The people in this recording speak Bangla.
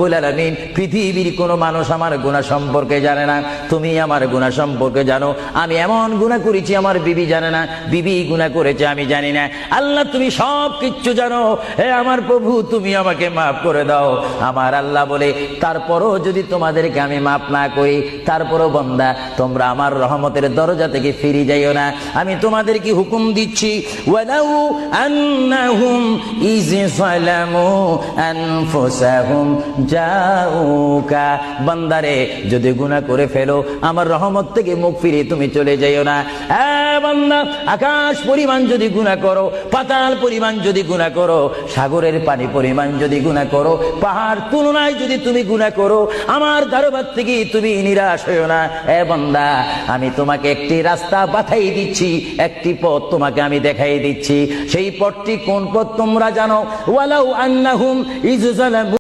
আলামিন, পৃথিবীর কোনো মানুষ আমার গুনাহ সম্পর্কে জানে না, তুমি আমার গুনাহ সম্পর্কে জানো। আমি এমন গুনাহ করেছি আমার বিবি জানে না, বিবি গুনাহ করেছে আমি জানি না। আল্লাহ তুমি সব কিচ্ছু জানো, হে আমার প্রভু তুমি আমাকে মাফ করে দাও। আমার আল্লাহ বলে, তারপরও যদি তোমাদেরকে আমি মাফ না করি, তারপরও বান্দা তোমরা আমার রহমতের দরজা থেকে ফিরে যাইও না। আমি তোমাদেরকে হুকুম দিচ্ছি, ওয়ালাউ আন্নাহুম ইয যালামু আনফুসাহুম যাউকা, বান্দারে যদি গুনাহ করে ফেলো আমার রহমত থেকে মুখ ফিরিয়ে তুমি চলে যাইও না। বান্দা, আকাশ পরিমাণ যদি গুনাহ করো, পাতাল পরিমাণ যদি গুনাহ করো, সাগরের পানি পরিমাণ যদি গুনাহ করো, পাহাড় তুলনায় যদি তুমি গুনাহ করো, আমার দরবার থেকে তুমি নিরাশ হইও না। বান্দা, আমি তোমাকে একটি রাস্তা বাতাই দিচ্ছি, একটি পথ তোমাকে আমি দেখাই দিচ্ছি। সেই পথটি কোন পথ তোমরা জানো? ওয়ালাউ আন্নাহুম ইয যালামু